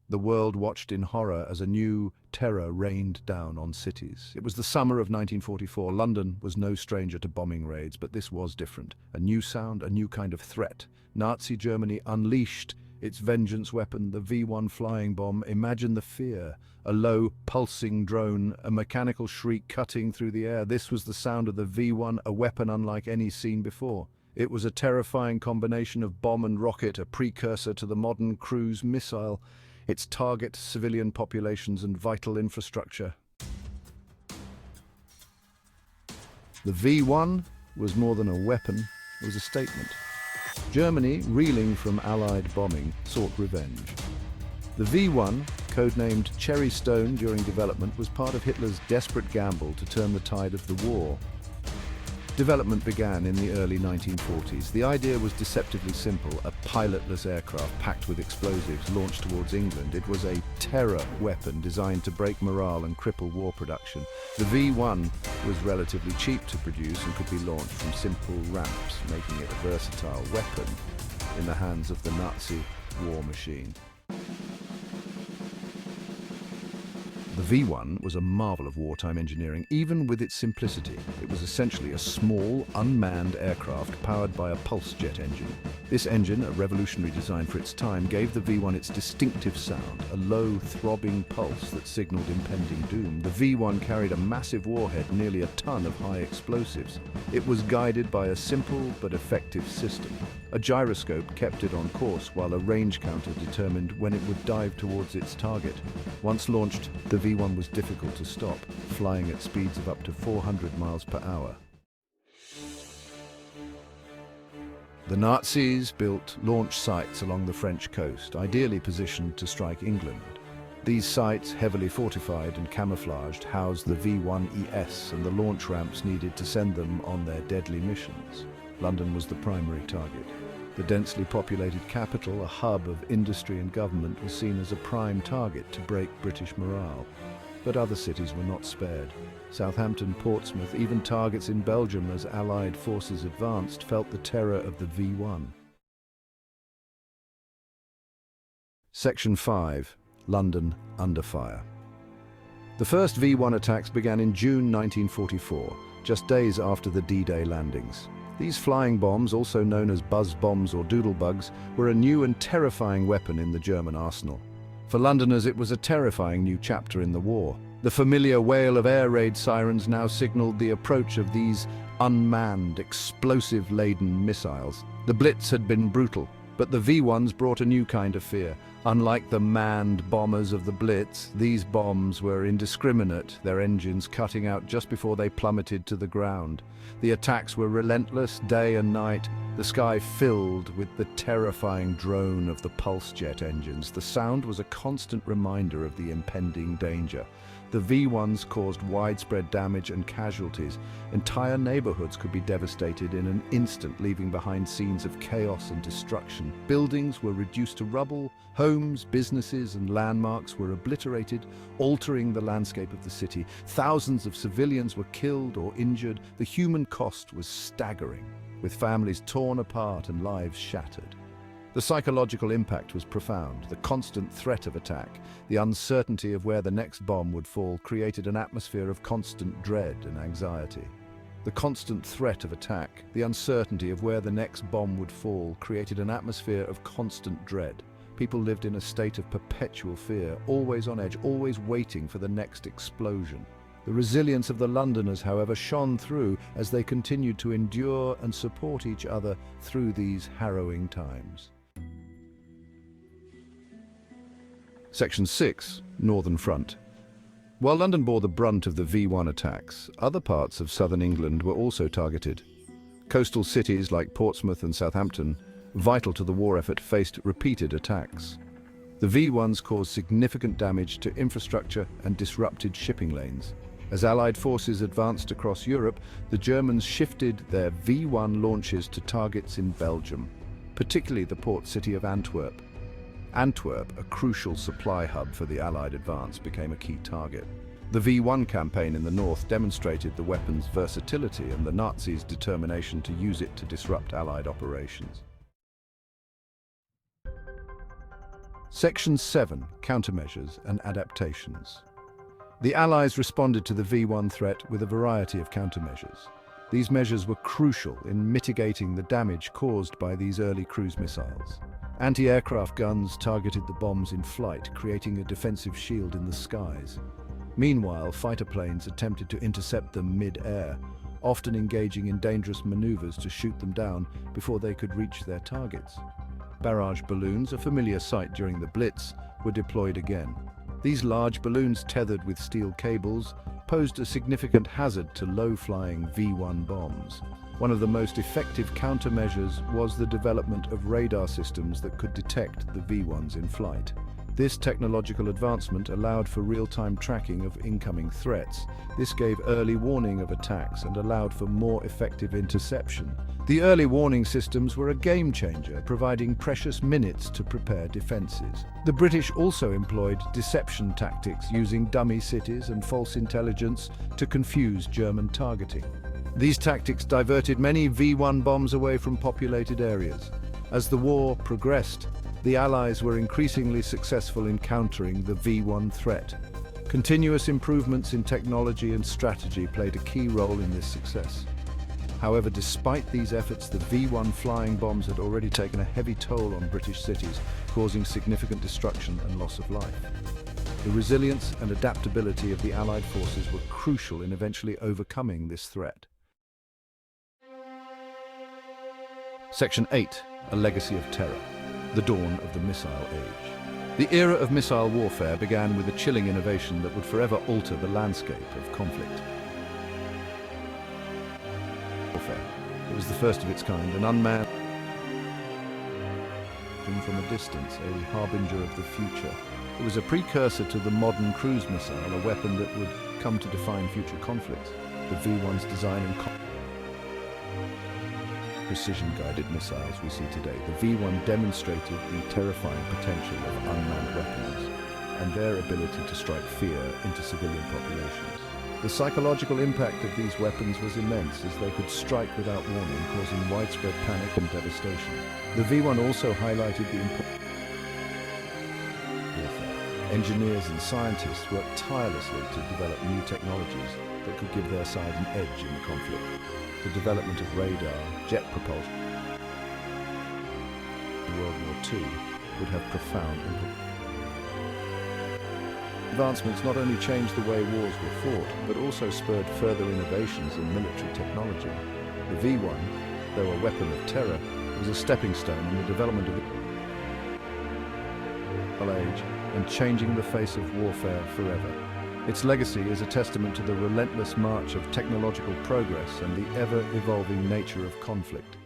The world watched in horror as a new terror rained down on cities. It was the summer of 1944. London was no stranger to bombing raids, but this was different. A new sound, a new kind of threat. Nazi Germany unleashed its vengeance weapon, the V-1 flying bomb. Imagine the fear. A low, pulsing drone, a mechanical shriek cutting through the air. This was the sound of the V-1, a weapon unlike any seen before. It was a terrifying combination of bomb and rocket, a precursor to the modern cruise missile. Its target, civilian populations and vital infrastructure. The V-1 was more than a weapon, it was a statement. Germany, reeling from Allied bombing, sought revenge. The V-1, codenamed Cherry Stone during development, was part of Hitler's desperate gamble to turn the tide of the war. Development began in the early 1940s. The idea was deceptively simple: a pilotless aircraft packed with explosives launched towards England. It was a terror weapon designed to break morale and cripple war production. The V-1 was relatively cheap to produce and could be launched from simple ramps, making it a versatile weapon in the hands of the Nazi war machine. The V-1 was a marvel of wartime engineering, even with its simplicity. It was essentially a small, unmanned aircraft powered by a pulse jet engine. This engine, a revolutionary design for its time, gave the V-1 its distinctive sound, a low, throbbing pulse that signaled impending doom. The V-1 carried a massive warhead, nearly a ton of high explosives. It was guided by a simple but effective system. A gyroscope kept it on course, while a range counter determined when it would dive towards its target. Once launched, the V-1 was difficult to stop, flying at speeds of up to 400 miles per hour. The Nazis built launch sites along the French coast, ideally positioned to strike England. These sites, heavily fortified and camouflaged, housed the V-1ES and the launch ramps needed to send them on their deadly missions. London was the primary target. The densely populated capital, a hub of industry and government, was seen as a prime target to break British morale. But other cities were not spared. Southampton, Portsmouth, even targets in Belgium as Allied forces advanced, felt the terror of the V-1. Section 5. London under fire. The first V-1 attacks began in June 1944, just days after the D-Day landings. These flying bombs, also known as buzz bombs or doodlebugs, were a new and terrifying weapon in the German arsenal. For Londoners, it was a terrifying new chapter in the war. The familiar wail of air raid sirens now signaled the approach of these unmanned, explosive-laden missiles. The Blitz had been brutal, but the V-1s brought a new kind of fear. Unlike the manned bombers of the Blitz, these bombs were indiscriminate, their engines cutting out just before they plummeted to the ground. The attacks were relentless, day and night, the sky filled with the terrifying drone of the pulse jet engines. The sound was a constant reminder of the impending danger. The V-1s caused widespread damage and casualties. Entire neighborhoods could be devastated in an instant, leaving behind scenes of chaos and destruction. Buildings were reduced to rubble, homes, businesses, and landmarks were obliterated, altering the landscape of the city. Thousands of civilians were killed or injured. The human cost was staggering, with families torn apart and lives shattered. The psychological impact was profound. The constant threat of attack, the uncertainty of where the next bomb would fall, created an atmosphere of constant dread and anxiety. The constant threat of attack, the uncertainty of where the next bomb would fall, created an atmosphere of constant dread. People lived in a state of perpetual fear, always on edge, always waiting for the next explosion. The resilience of the Londoners, however, shone through as they continued to endure and support each other through these harrowing times. Section 6. Northern Front. While London bore the brunt of the V-1 attacks, other parts of southern England were also targeted. Coastal cities like Portsmouth and Southampton, vital to the war effort, faced repeated attacks. The V-1s caused significant damage to infrastructure and disrupted shipping lanes. As Allied forces advanced across Europe, the Germans shifted their V-1 launches to targets in Belgium, particularly the port city of Antwerp. Antwerp, a crucial supply hub for the Allied advance, became a key target. The V-1 campaign in the north demonstrated the weapon's versatility and the Nazis' determination to use it to disrupt Allied operations. Section 7. Countermeasures and Adaptations. The Allies responded to the V-1 threat with a variety of countermeasures. These measures were crucial in mitigating the damage caused by these early cruise missiles. Anti-aircraft guns targeted the bombs in flight, creating a defensive shield in the skies. Meanwhile, fighter planes attempted to intercept them mid-air, often engaging in dangerous maneuvers to shoot them down before they could reach their targets. Barrage balloons, a familiar sight during the Blitz, were deployed again. These large balloons, tethered with steel cables, posed a significant hazard to low-flying V-1 bombs. One of the most effective countermeasures was the development of radar systems that could detect the V-1s in flight. This technological advancement allowed for real-time tracking of incoming threats. This gave early warning of attacks and allowed for more effective interception. The early warning systems were a game-changer, providing precious minutes to prepare defenses. The British also employed deception tactics, using dummy cities and false intelligence to confuse German targeting. These tactics diverted many V-1 bombs away from populated areas. As the war progressed, the Allies were increasingly successful in countering the V-1 threat. Continuous improvements in technology and strategy played a key role in this success. However, despite these efforts, the V-1 flying bombs had already taken a heavy toll on British cities, causing significant destruction and loss of life. The resilience and adaptability of the Allied forces were crucial in eventually overcoming this threat. Section 8. A Legacy of Terror. The dawn of the missile age. The era of missile warfare began with a chilling innovation that would forever alter the landscape of conflict. Warfare. It was the first of its kind, an unmanned from a distance, a harbinger of the future. It was a precursor to the modern cruise missile, a weapon that would come to define future conflicts. The V-1's design and precision-guided missiles we see today. The V-1 demonstrated the terrifying potential of unmanned weapons and their ability to strike fear into civilian populations. The psychological impact of these weapons was immense, as they could strike without warning, causing widespread panic and devastation. The V-1 also highlighted the importance of warfare. Engineers and scientists worked tirelessly to develop new technologies that could give their side an edge in the conflict. The development of radar, jet propulsion, in World War II would have profound implications. Advancements not only changed the way wars were fought, but also spurred further innovations in military technology. The V-1, though a weapon of terror, was a stepping stone in the development of the age and changing the face of warfare forever. Its legacy is a testament to the relentless march of technological progress and the ever-evolving nature of conflict.